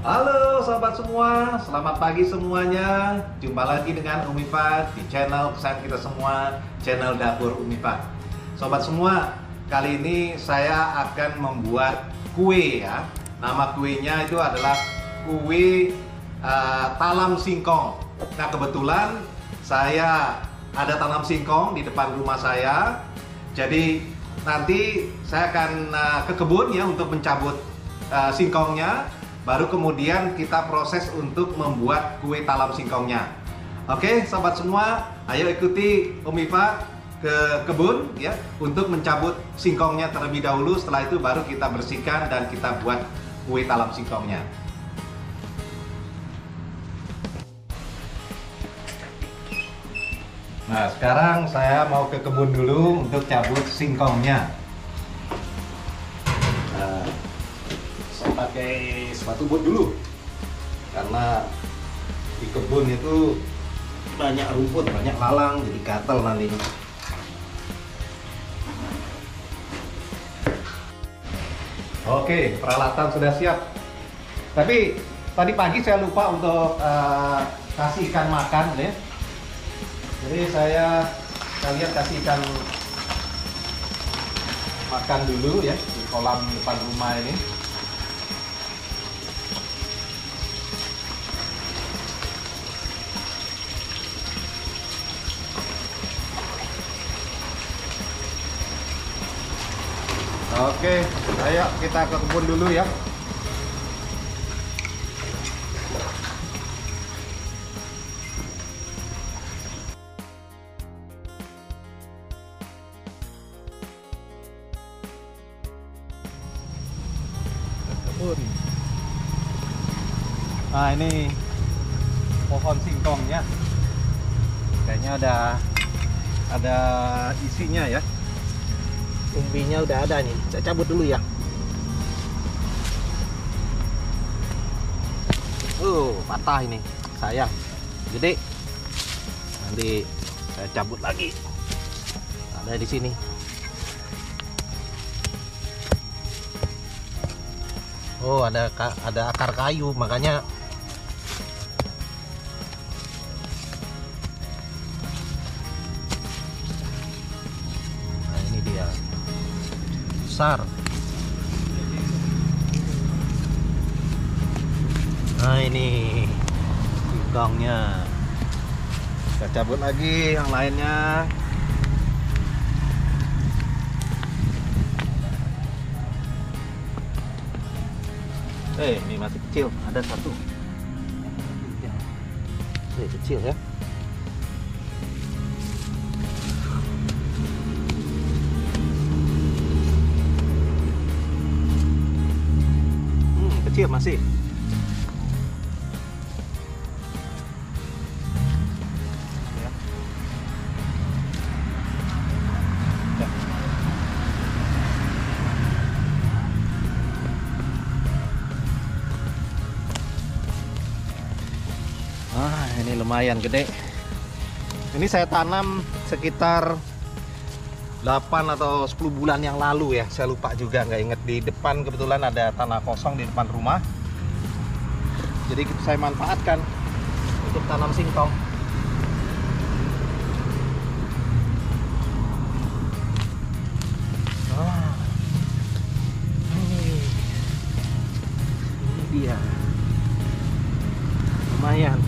Halo sobat semua, selamat pagi semuanya. Jumpa lagi dengan Umifa di channel kesayangan kita semua, channel Dapur Umifa. Sobat semua, kali ini saya akan membuat kue ya. Nama kuenya itu adalah kue talam singkong. Nah kebetulan saya ada tanam singkong di depan rumah saya. Jadi nanti saya akan ke kebun ya untuk mencabut singkongnya. Baru kemudian kita proses untuk membuat kue talam singkongnya. Oke, sobat semua, ayo ikuti Umifa ke kebun ya untuk mencabut singkongnya terlebih dahulu. Setelah itu baru kita bersihkan dan kita buat kue talam singkongnya. Nah, sekarang saya mau ke kebun dulu untuk cabut singkongnya. Pakai sepatu boot dulu karena di kebun itu banyak rumput, banyak lalang, jadi gatal nantinya. Oke, peralatan sudah siap. Tapi tadi pagi saya lupa untuk kasih ikan makan ya. Jadi kalian kasih ikan makan dulu ya di kolam depan rumah ini. Oke, ayo kita ke kebun dulu ya. Kebun. Nah, ini pohon singkongnya. Kayaknya ada isinya ya. Umbinya udah ada nih, saya cabut dulu ya. Patah ini, sayang. Gede. Nanti saya cabut lagi. Ada di sini. Oh, ada akar kayu, makanya besar. Nah ini singkongnya, kita cabut lagi yang lainnya. Ini masih kecil, ada satu. Kecil ya. Kecil masih. Ya. Ini lumayan gede. Ini saya tanam sekitar 8 atau 10 bulan yang lalu ya, saya lupa juga, nggak inget. Di depan kebetulan ada tanah kosong di depan rumah, jadi saya manfaatkan untuk tanam singkong. Ini dia, lumayan.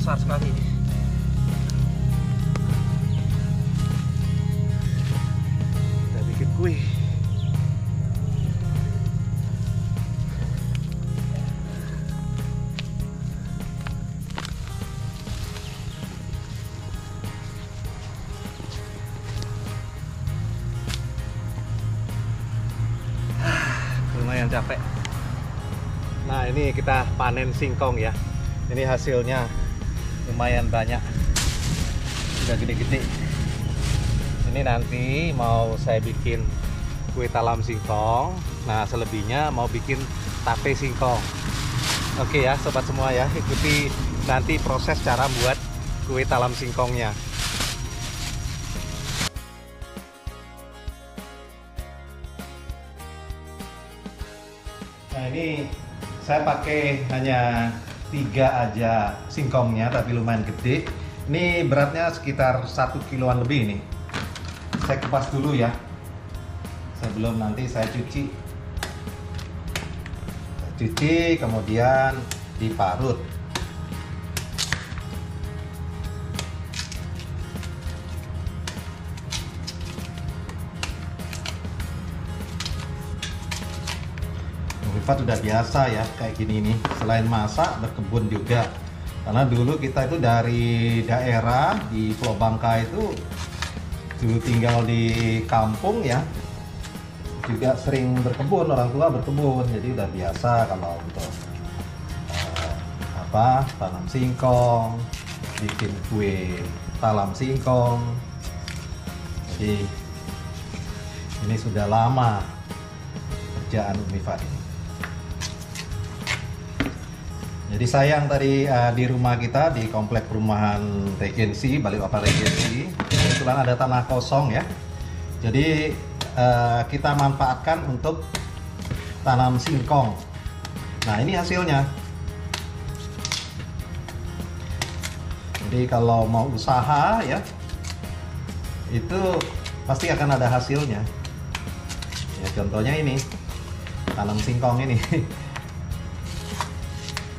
Besar sekali ini. Kita bikin kue. Lumayan capek. Nah ini kita panen singkong ya. Ini hasilnya lumayan banyak, udah gede-gede. Ini Ini nanti mau saya bikin kue talam singkong. Nah, selebihnya mau bikin tape singkong. Oke ya sobat semua ya, ikuti nanti proses cara buat kue talam singkongnya. Nah, ini saya pakai hanya 3 aja singkongnya, tapi lumayan gede. Ini beratnya sekitar 1 kiloan lebih nih. Saya kupas dulu ya, sebelum nanti saya cuci. Kemudian diparut. Rifat udah biasa ya kayak gini nih, selain masak berkebun juga. Karena dulu kita itu dari daerah di Pulau Bangka itu dulu tinggal di kampung ya, juga sering berkebun, orang tua berkebun, jadi udah biasa kalau untuk tanam singkong, bikin kue talam singkong. Jadi ini sudah lama kerjaan Umi Fat ini. Jadi sayang tadi di rumah kita, di komplek perumahan Regency, Balikpapan Regency, kebetulan ada tanah kosong ya. Jadi kita manfaatkan untuk tanam singkong. Nah, ini hasilnya. Jadi kalau mau usaha ya, itu pasti akan ada hasilnya. Ya, contohnya ini, tanam singkong ini.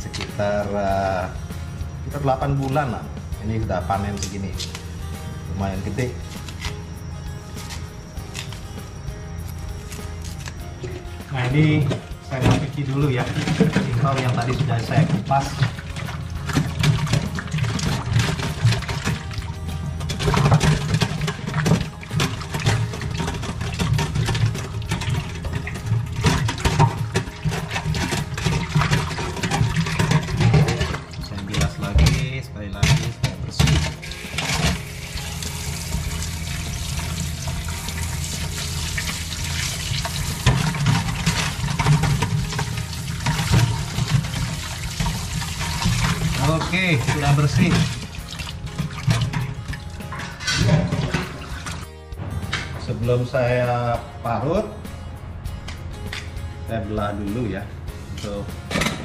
Sekitar 8 bulan lah. Ini sudah panen segini, lumayan gede. Nah, ini saya mau cuci dulu ya singkong yang tadi sudah saya kupas. Oke, sudah bersih. Sebelum saya parut, saya belah dulu ya.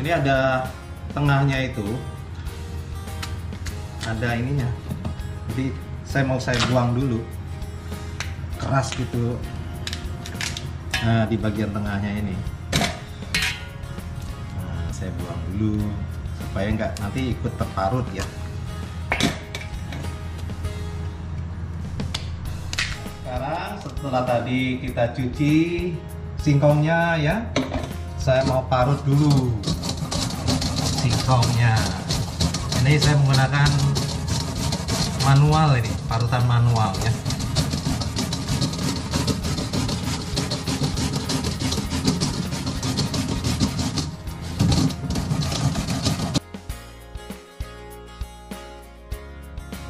Ini ada tengahnya itu, ada ininya. Jadi saya buang dulu, keras gitu. Nah, di bagian tengahnya ini, nah, saya buang dulu supaya nggak nanti ikut terparut ya. Sekarang setelah tadi kita cuci singkongnya ya, saya mau parut dulu singkongnya. Ini saya menggunakan manual, ini parutan manual ya.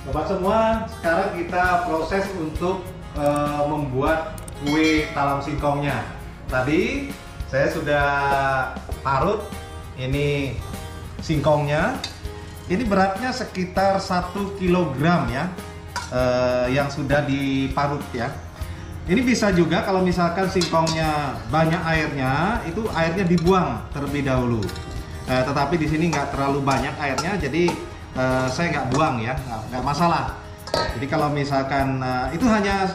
Sobat semua, sekarang kita proses untuk membuat kue talam singkongnya. Tadi saya sudah parut ini singkongnya. Ini beratnya sekitar 1 kg ya, yang sudah diparut ya. Ini bisa juga kalau misalkan singkongnya banyak airnya, itu airnya dibuang terlebih dahulu. Tetapi di sini nggak terlalu banyak airnya, jadi saya nggak buang ya, nggak masalah. Jadi kalau misalkan itu hanya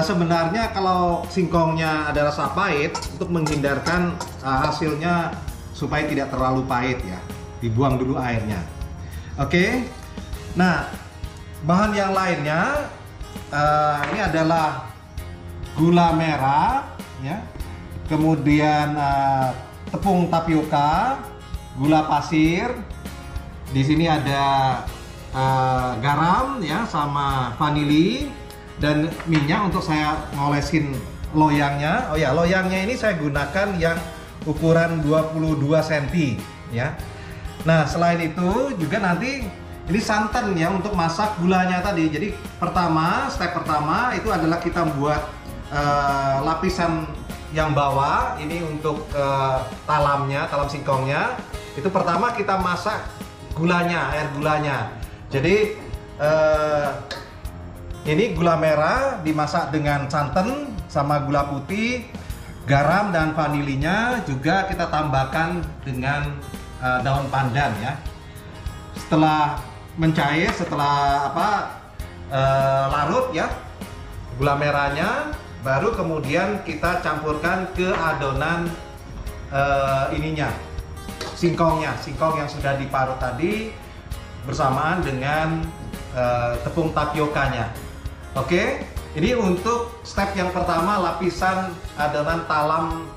sebenarnya kalau singkongnya ada rasa pahit, untuk menghindarkan hasilnya supaya tidak terlalu pahit ya, dibuang dulu airnya. Oke. Nah, bahan yang lainnya ini adalah gula merah ya, kemudian tepung tapioka, gula pasir. Di sini ada garam ya, sama vanili dan minyak untuk saya ngolesin loyangnya. Oh ya, loyangnya ini saya gunakan yang ukuran 22 cm ya. Nah, selain itu juga nanti Ini santan ya untuk masak gulanya tadi. Jadi step pertama itu adalah kita buat lapisan yang bawah ini untuk talam singkongnya. Itu pertama kita masak gulanya, air gulanya. Jadi ini gula merah dimasak dengan santan sama gula putih, garam dan vanilinya juga kita tambahkan dengan daun pandan ya. Setelah mencair, larut ya gula merahnya, baru kemudian kita campurkan ke adonan singkong yang sudah diparut tadi bersamaan dengan tepung tapiokanya. Oke, ini untuk step yang pertama, lapisan adonan talam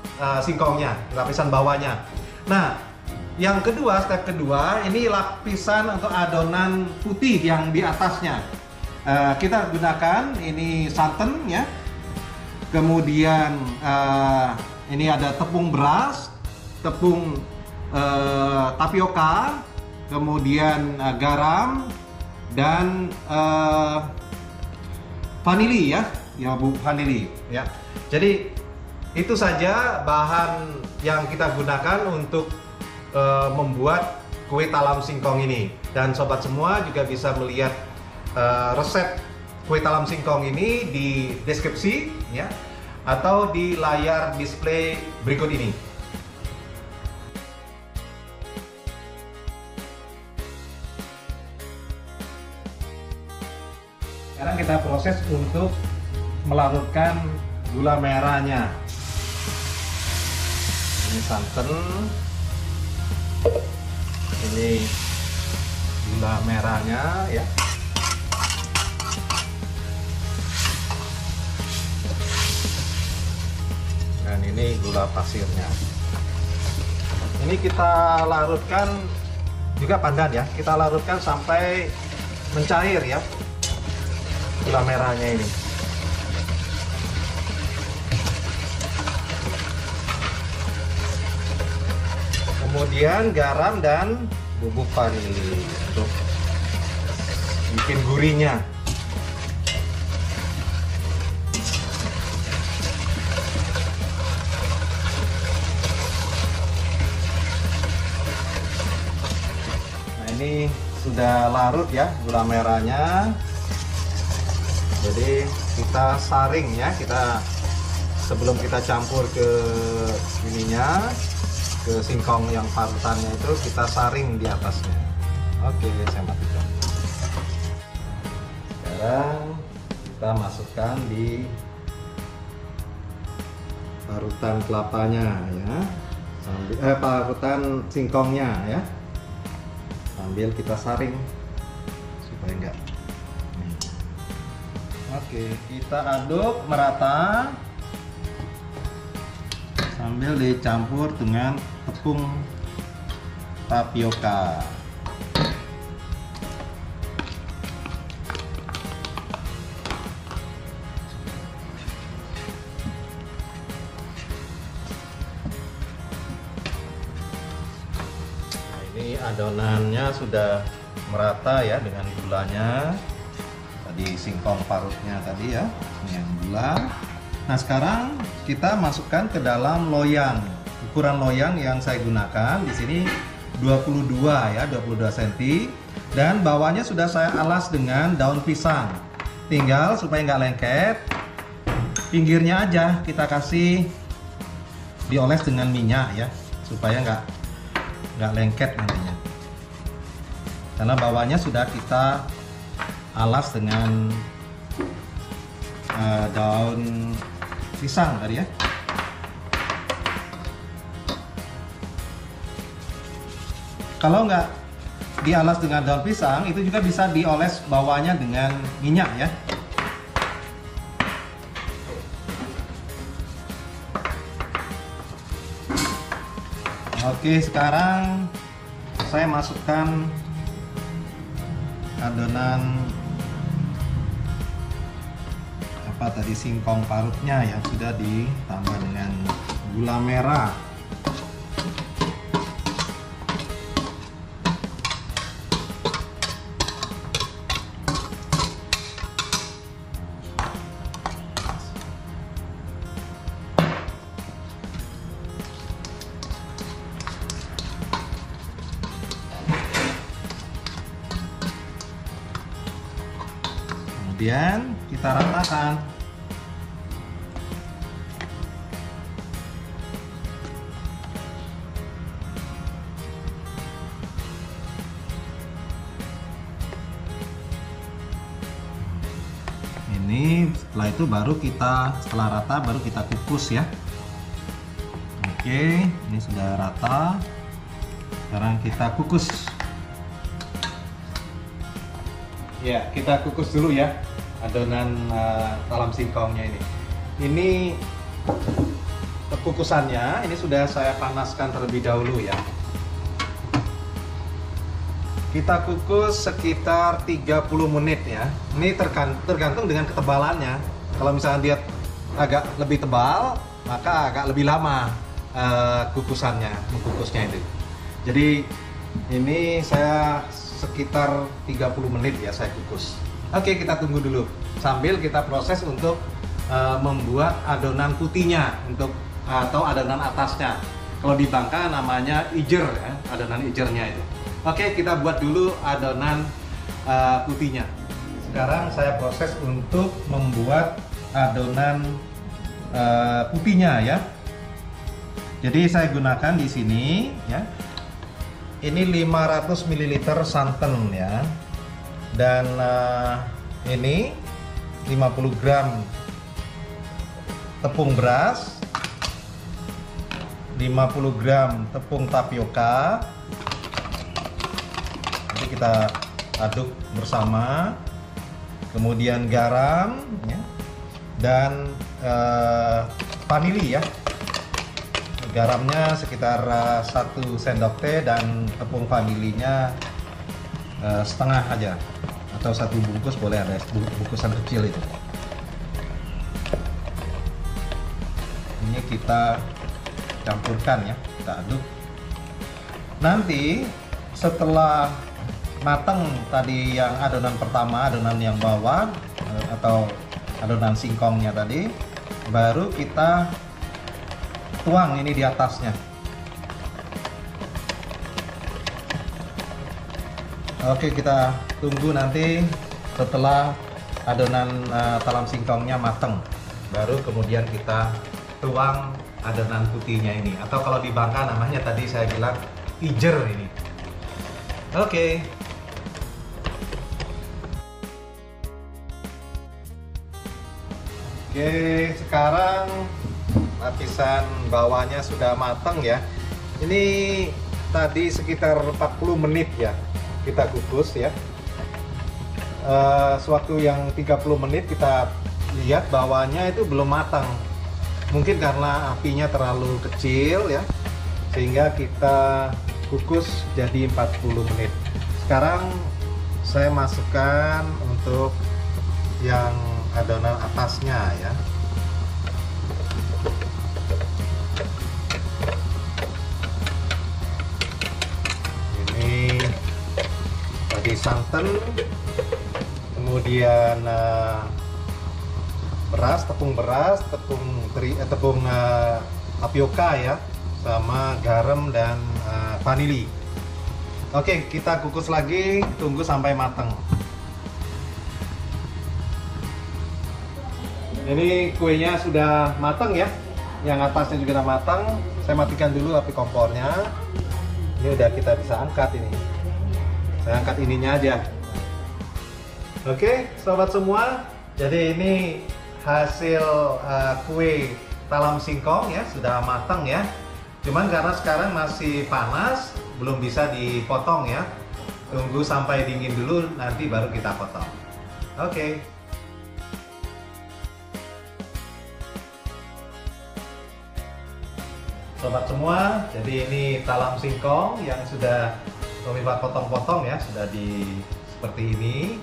singkongnya, lapisan bawahnya. Nah, yang kedua, step kedua, ini lapisan untuk adonan putih yang di atasnya. Kita gunakan ini santan ya. Kemudian ini ada tepung beras, tepung tapioka, kemudian garam dan vanili ya, vanili ya. Jadi itu saja bahan yang kita gunakan untuk membuat kue talam singkong ini. Dan sobat semua juga bisa melihat resep kue talam singkong ini di deskripsi ya, atau di layar display berikut ini. Sekarang kita proses untuk melarutkan gula merahnya. Ini santan, ini gula merahnya ya. Dan ini gula pasirnya. Ini kita larutkan juga pandan ya. Kita larutkan sampai mencair ya gula merahnya ini. Kemudian garam dan bubuk vanili untuk bikin gurihnya. Nah, ini sudah larut ya gula merahnya. Jadi kita saring ya, sebelum kita campur ke ininya, ke singkong yang parutannya itu kita saring di atasnya. Oke, saya matikan. Sekarang kita masukkan di parutan kelapanya ya, parutan singkongnya ya, sambil kita saring supaya enggak. Oke, kita aduk merata sambil dicampur dengan tepung tapioka. Nah, ini adonannya sudah merata ya dengan gulanya. Tadi singkong parutnya tadi ya, ini yang gula. Nah, sekarang kita masukkan ke dalam loyang. Ukuran loyang yang saya gunakan di sini 22 ya, 22 cm. Dan bawahnya sudah saya alas dengan daun pisang. Tinggal supaya nggak lengket, pinggirnya aja kita kasih dioles dengan minyak ya, supaya nggak lengket nantinya. Karena bawahnya sudah kita alas dengan daun pisang tadi ya. Kalau nggak dialas dengan daun pisang, itu juga bisa dioles bawahnya dengan minyak ya. Oke, sekarang saya masukkan adonan tadi singkong parutnya yang sudah ditambah dengan gula merah. kemudian kita ratakan. Ini setelah itu setelah rata baru kita kukus ya. Oke, ini sudah rata. Sekarang kita kukus. Ya, kita kukus dulu ya adonan talam singkongnya ini. Ini kukusannya ini sudah saya panaskan terlebih dahulu ya. Kita kukus sekitar 30 menit ya. Ini tergantung dengan ketebalannya. Kalau misalnya dia agak lebih tebal, maka agak lebih lama mengkukusnya itu. Jadi ini saya sekitar 30 menit ya saya kukus. Oke, kita tunggu dulu. Sambil kita proses untuk membuat adonan putihnya atau adonan atasnya. Kalau di Bangka namanya ijer ya, adonan ijernya itu. Oke, kita buat dulu adonan putihnya. Sekarang saya proses untuk membuat adonan putihnya ya. Jadi saya gunakan di sini ya. Ini 500 ml santan ya. Dan ini 50 gram tepung beras, 50 gram tepung tapioka. Kita aduk bersama, kemudian garam ya, dan vanili ya. Garamnya sekitar 1 sendok teh dan tepung vanilinya setengah aja, atau 1 bungkus boleh, ada bungkusan kecil itu. Ini kita campurkan ya, kita aduk. Nanti setelah matang tadi yang adonan pertama, adonan yang bawah atau adonan singkongnya tadi, baru kita tuang ini di atasnya. Oke, kita tunggu nanti setelah adonan talam singkongnya matang, baru kemudian kita tuang adonan putihnya ini, atau kalau di Bangka namanya tadi saya bilang ijer ini. Oke. Oke, sekarang lapisan bawahnya sudah matang ya. Ini tadi sekitar 40 menit ya kita kukus ya. Sewaktu yang 30 menit kita lihat bawahnya itu belum matang. Mungkin karena apinya terlalu kecil ya, sehingga kita kukus jadi 40 menit. Sekarang saya masukkan untuk yang adonan atasnya ya. Ini tadi santan, kemudian tepung tapioka ya, sama garam dan vanili. Oke, kita kukus lagi, tunggu sampai matang. Ini kuenya sudah matang ya, yang atasnya juga sudah matang. Saya matikan dulu api kompornya. Ini udah kita bisa angkat ini. Saya angkat ininya aja. Oke, sobat semua. Jadi ini hasil kue talam singkong ya, sudah matang ya. Cuman karena sekarang masih panas, belum bisa dipotong ya. Tunggu sampai dingin dulu, nanti baru kita potong. Oke. Sobat semua, jadi ini talam singkong yang sudah Umi Pak potong-potong ya, sudah seperti ini.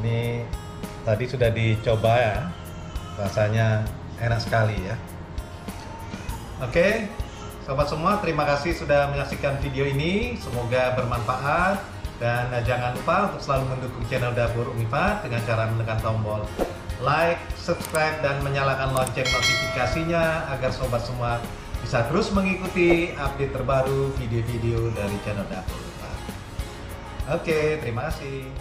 Ini tadi sudah dicoba ya, rasanya enak sekali ya. Oke, sobat semua, terima kasih sudah menyaksikan video ini. Semoga bermanfaat dan jangan lupa untuk selalu mendukung channel Dapur Umi Pak dengan cara menekan tombol like, subscribe, dan menyalakan lonceng notifikasinya agar sobat semua bisa terus mengikuti update terbaru video-video dari channel Dapur Umi Pak. Oke, terima kasih.